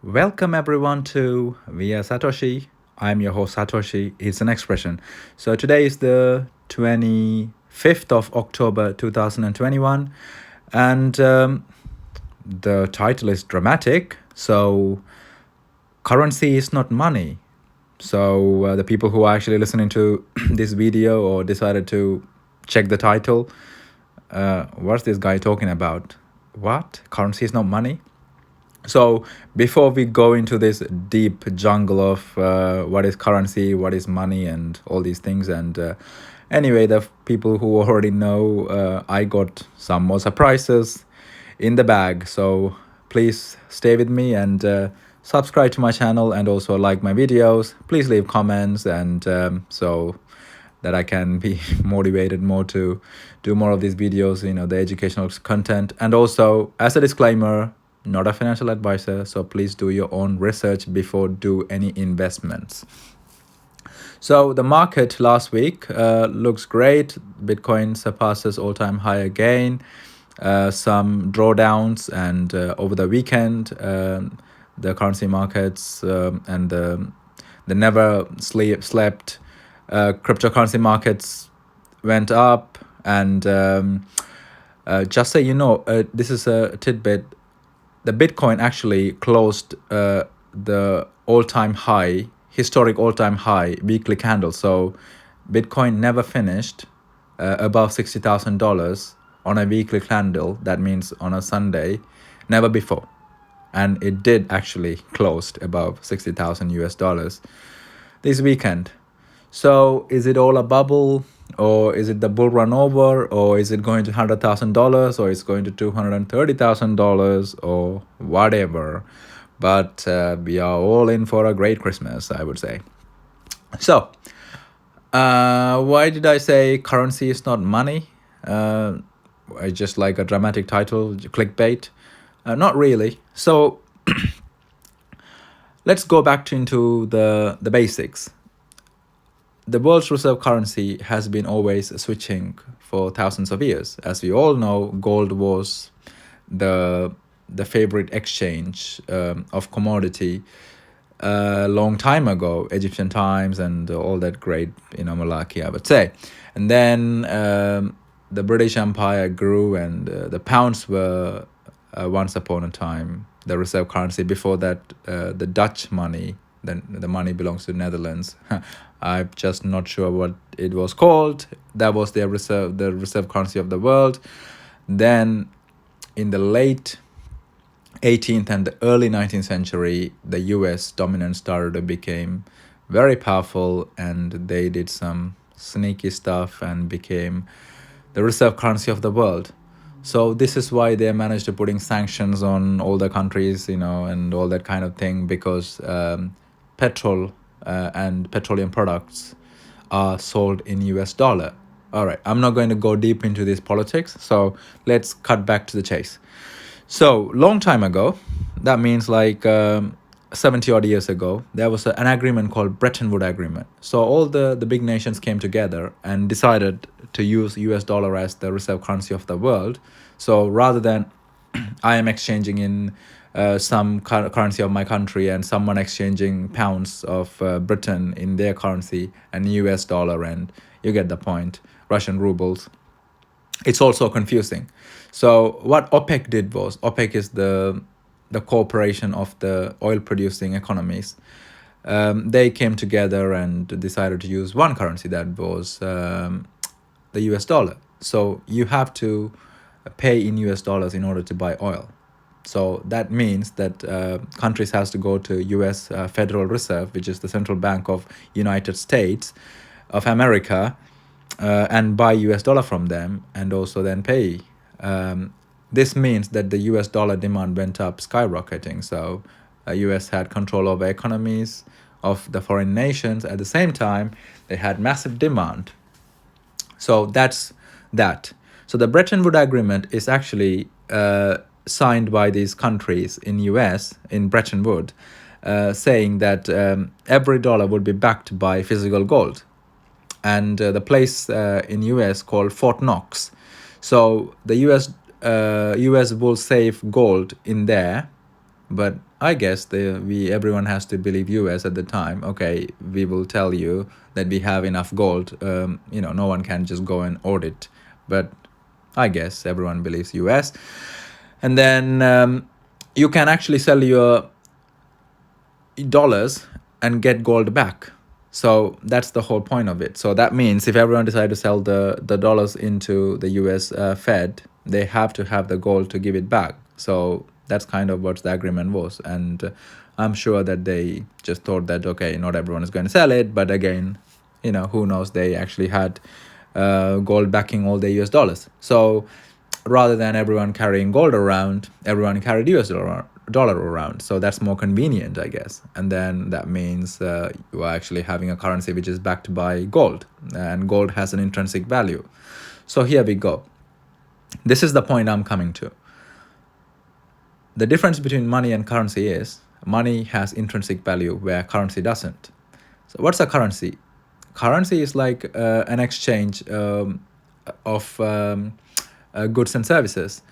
Welcome everyone to Via Satoshi. I'm your host Satoshi. It's an expression. So today is the 25th of October 2021, and the title is dramatic. So currency is not money. So the people who are actually listening to this video or decided to check the title, what's this guy talking about? What? Currency is not money? So before we go into this deep jungle of what is currency, what is money, and all these things, and anyway, the people who already know, I got some more surprises in the bag. So please stay with me and subscribe to my channel and also like my videos. Please leave comments and so that I can be motivated more to do more of these videos, the educational content. And also, as a disclaimer, not a financial advisor, so please do your own research before do any investments. So the market last week looks great. Bitcoin surpasses all-time high again. Some drawdowns, and over the weekend, the currency markets and the never slept cryptocurrency markets went up. And just so you know, this is a tidbit. The Bitcoin actually closed the historic all-time high weekly candle. So Bitcoin never finished above $60,000 on a weekly candle. That means on a Sunday, never before. And it did actually closed above 60,000 US dollars this weekend. So is it all a bubble, or is it the bull run over, or is it going to $100,000, or it's going to $230,000, or whatever? But we are all in for a great Christmas, I would say. So why did I say currency is not money? I just like a dramatic title, clickbait. Not really. So let's go back into the basics. The world's reserve currency has been always switching for thousands of years. As we all know, gold was the favorite exchange of commodity a long time ago, Egyptian times and all that great malarkey, I would say. And then the British Empire grew, and the pounds were once upon a time the reserve currency. Before that, the Dutch money, the money belongs to the Netherlands. I'm just not sure what it was called. That was the reserve currency of the world. Then in the late 18th and the early 19th century, the US dominance started to become very powerful, and they did some sneaky stuff and became the reserve currency of the world. So this is why they managed to putting sanctions on all the countries, and all that kind of thing, because petrol and petroleum products are sold in US dollar. All right, I'm not going to go deep into this politics, so let's cut back to the chase. So long time ago, that means like 70 odd years ago, there was an agreement called Bretton Woods Agreement. So all the big nations came together and decided to use US dollar as the reserve currency of the world. So rather than I am exchanging in some currency of my country and someone exchanging pounds of Britain in their currency and US dollar, and you get the point, Russian rubles, it's also confusing. So what OPEC did was, OPEC is the corporation of the oil producing economies. They came together and decided to use one currency, that was the US dollar. So you have to pay in US dollars in order to buy oil. So that means that countries has to go to US Federal Reserve, which is the central bank of United States of America, and buy US dollar from them, and also then pay. This means that the US dollar demand went up skyrocketing. So US had control over economies of the foreign nations. At the same time, they had massive demand. So that's that. So the Bretton Woods Agreement is actually signed by these countries in US, in Bretton Woods, saying that every dollar would be backed by physical gold. And the place in US called Fort Knox. So the US will save gold in there, but I guess everyone has to believe US at the time. Okay, we will tell you that we have enough gold. No one can just go and audit, but I guess everyone believes US. And then you can actually sell your dollars and get gold back. So that's the whole point of it. So that means if everyone decided to sell the dollars into the US Fed, they have to have the gold to give it back. So that's kind of what the agreement was. And I'm sure that they just thought that, okay, not everyone is going to sell it. But again, who knows? They actually had gold backing all the US dollars. So rather than everyone carrying gold around, everyone carried US dollar around. So that's more convenient, I guess. And then that means you are actually having a currency which is backed by gold, and gold has an intrinsic value. So here we go. This is the point I'm coming to. The difference between money and currency is money has intrinsic value where currency doesn't. So what's a currency? Currency is like an exchange of goods and services.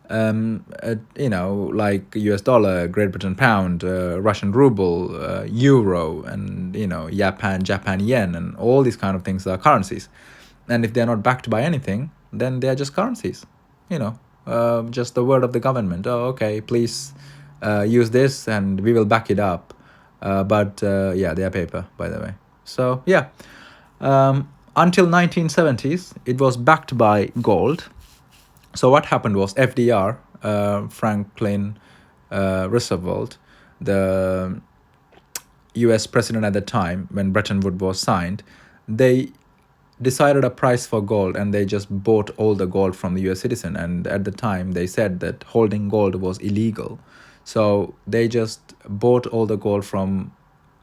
Like US dollar, Great Britain pound, Russian ruble, euro, and Japan yen, and all these kind of things are currencies. And if they're not backed by anything, then they're just currencies. Just the word of the government. Oh, okay, please use this, and we will back it up. But they are paper, by the way. So yeah, until 1970s, it was backed by gold. So what happened was FDR, Franklin Roosevelt, the US president at the time when Bretton Woods was signed, they decided a price for gold, and they just bought all the gold from the US citizen. And at the time they said that holding gold was illegal. So they just bought all the gold from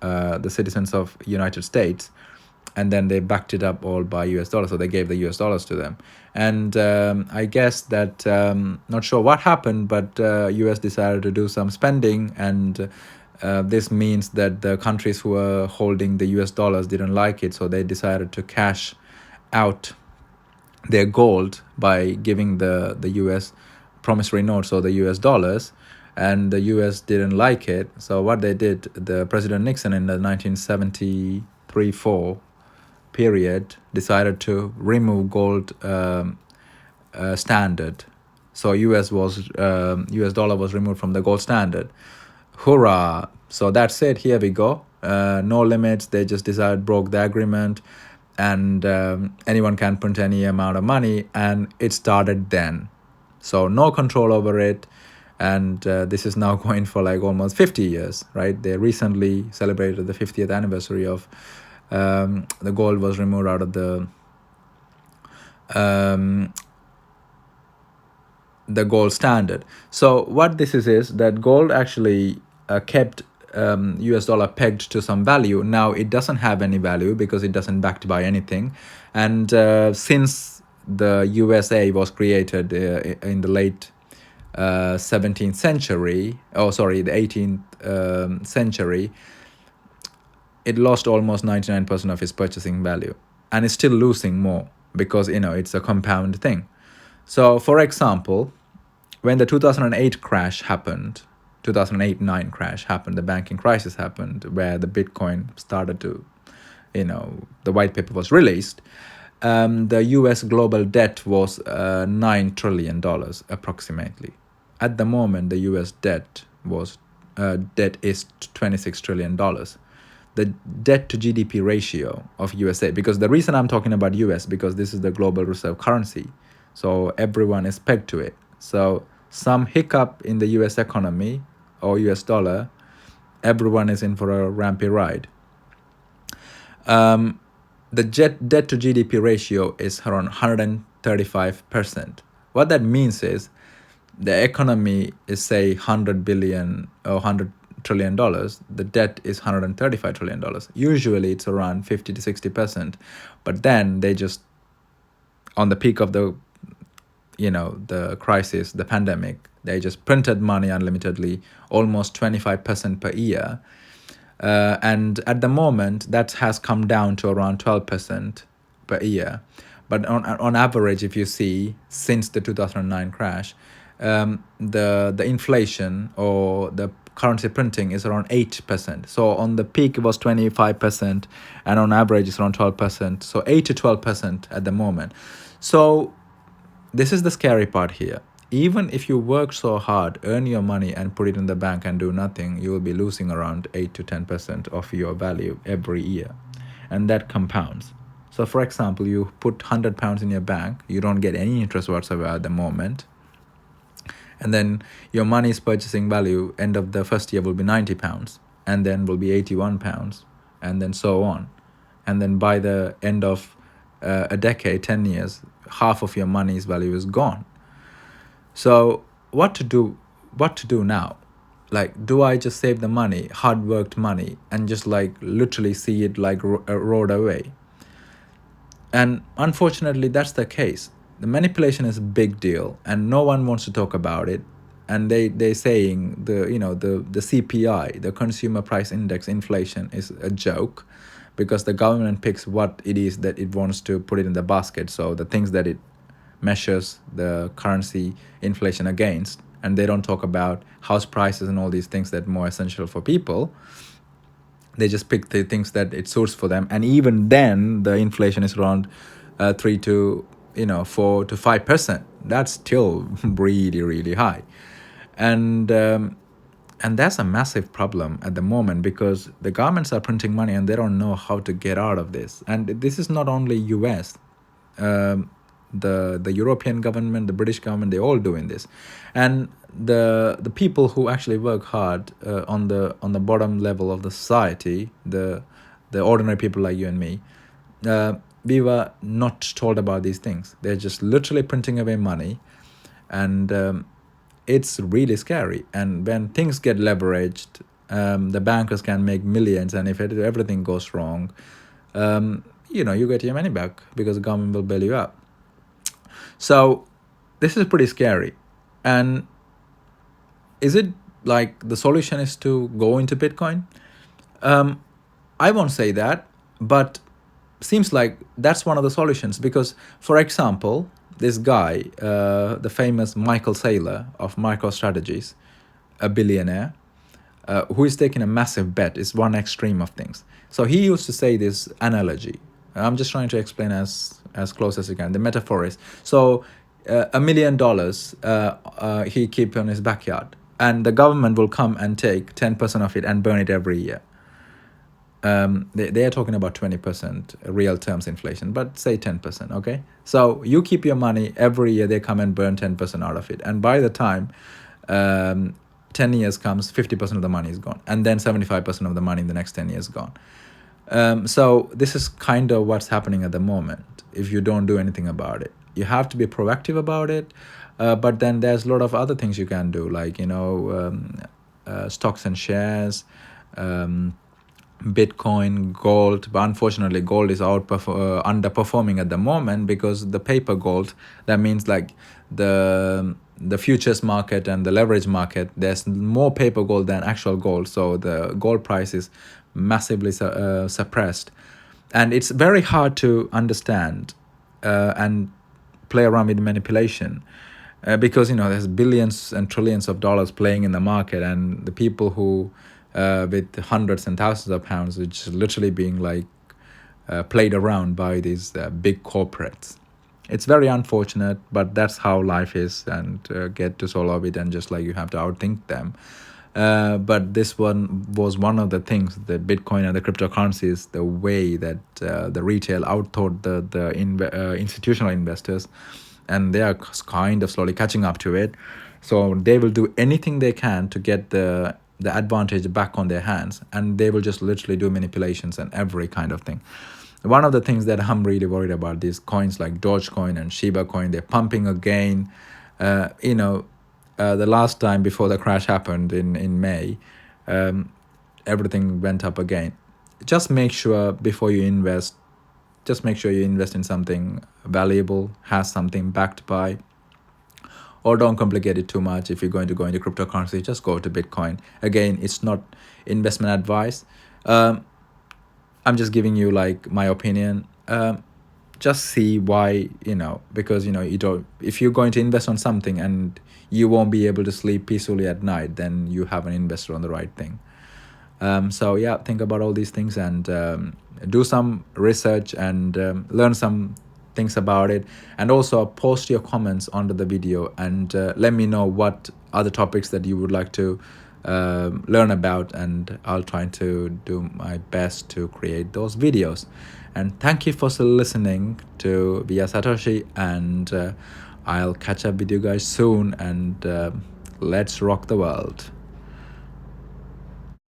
the citizens of United States, and then they backed it up all by US dollars. So they gave the US dollars to them. And I guess that, not sure what happened, but US decided to do some spending, and this means that the countries who were holding the US dollars didn't like it, so they decided to cash out their gold by giving the US promissory notes, or the US dollars, and the US didn't like it. So what they did, the President Nixon in the 1973-4 period decided to remove gold standard. So US dollar was removed from the gold standard. Hurrah! So that's it. Here we go. No limits. They just broke the agreement, and anyone can print any amount of money, and it started then. So no control over it. And this is now going for like almost 50 years, right? They recently celebrated the 50th anniversary of the gold was removed out of the gold standard. So what this is that gold actually kept US dollar pegged to some value. Now it doesn't have any value because it doesn't backed by anything. And since the USA was created in the late 17th century, the 18th century, it lost almost 99% of its purchasing value, and it's still losing more because it's a compound thing. So for example, when the 2008 crash happened, 2008-9 crash happened, the banking crisis happened, where the Bitcoin started to, the white paper was released, the US global debt was $9 trillion approximately. At the moment, the US debt is $26 trillion. The debt to GDP ratio of USA, because the reason I'm talking about US, because this is the global reserve currency. So everyone is pegged to it. So some hiccup in the US economy or US dollar, everyone is in for a rampy ride. The debt to GDP ratio is around 135%. What that means is the economy is, say, 100 billion or $100 trillion, the debt is $135 trillion. Usually it's around 50 to 60%. But then they just, on the peak of the crisis, the pandemic, they just printed money unlimitedly, almost 25% per year. And at the moment, that has come down to around 12% per year. But on average, if you see, since the 2009 crash, the inflation or the currency printing is around 8%. So on the peak it was 25%, and on average it's around 12%. So 8 to 12% at the moment. So this is the scary part here. Even if you work so hard, earn your money and put it in the bank and do nothing, you will be losing around 8 to 10% of your value every year. And that compounds. So for example, you put £100 in your bank, you don't get any interest whatsoever at the moment. And then your money's purchasing value end of the first year will be £90, and then will be £81, and then so on. And then by the end of a decade, 10 years, half of your money's value is gone. So what to do now? Like, do I just save the money, hard worked money, and just like literally see it like rode away? And unfortunately, that's the case. The manipulation is a big deal, and no one wants to talk about it. And they're saying the CPI, the Consumer Price Index, inflation is a joke, because the government picks what it is that it wants to put it in the basket. So the things that it measures the currency inflation against, and they don't talk about house prices and all these things that are more essential for people. They just pick the things that it suits for them, and even then the inflation is around 3 to 4 to 5%. That's still really, really high. And that's a massive problem at the moment, because the governments are printing money and they don't know how to get out of this. And this is not only US, the European government, the British government, they're all doing this. And the people who actually work hard on the bottom level of the society, the ordinary people like you and me, we were not told about these things. They're just literally printing away money, and it's really scary. And when things get leveraged, the bankers can make millions, and if everything goes wrong, you get your money back, because the government will bail you out. So this is pretty scary. And is it like the solution is to go into Bitcoin? I won't say that, but seems like that's one of the solutions. Because, for example, this guy, the famous Michael Saylor of MicroStrategies, a billionaire, who is taking a massive bet, is one extreme of things. So he used to say this analogy. I'm just trying to explain as close as you can. The metaphor is, so $1 million he keep on his backyard, and the government will come and take 10% of it and burn it every year. They are talking about 20% real terms inflation, but say 10%, okay? So you keep your money, every year they come and burn 10% out of it. And by the time 10 years comes, 50% of the money is gone. And then 75% of the money in the next 10 years gone. So this is kind of what's happening at the moment if you don't do anything about it. You have to be proactive about it, but then there's a lot of other things you can do, like stocks and shares, Bitcoin, gold. But unfortunately, gold is underperforming at the moment, because the paper gold, that means like the futures market and the leverage market, there's more paper gold than actual gold. So the gold price is massively suppressed, and it's very hard to understand and play around with manipulation, because there's billions and trillions of dollars playing in the market, and the people who with hundreds and thousands of pounds, which is literally being like played around by these big corporates. It's very unfortunate, but that's how life is, and get to solve it, and just like you have to outthink them. But this one was one of the things, the Bitcoin and the cryptocurrencies, the way that the retail outthought the institutional investors, and they are kind of slowly catching up to it. So they will do anything they can to get the advantage back on their hands, and they will just literally do manipulations and every kind of thing. One of the things that I'm really worried about, these coins like Dogecoin and Shiba Coin, they're pumping again. The last time before the crash happened in May, everything went up again. Just make sure before you invest, just make sure you invest in something valuable, has something backed by, or don't complicate it too much. If you're going to go into cryptocurrency, just go to Bitcoin. Again, it's not investment advice. I'm just giving you like my opinion. Just see why, because you don't, if you're going to invest on something and you won't be able to sleep peacefully at night, then you haven't invested on the right thing. So yeah, think about all these things and do some research and learn some things about it, and also post your comments under the video and let me know what other topics that you would like to learn about, and I'll try to do my best to create those videos. And thank you for listening to Via Satoshi, and I'll catch up with you guys soon, and let's rock the world.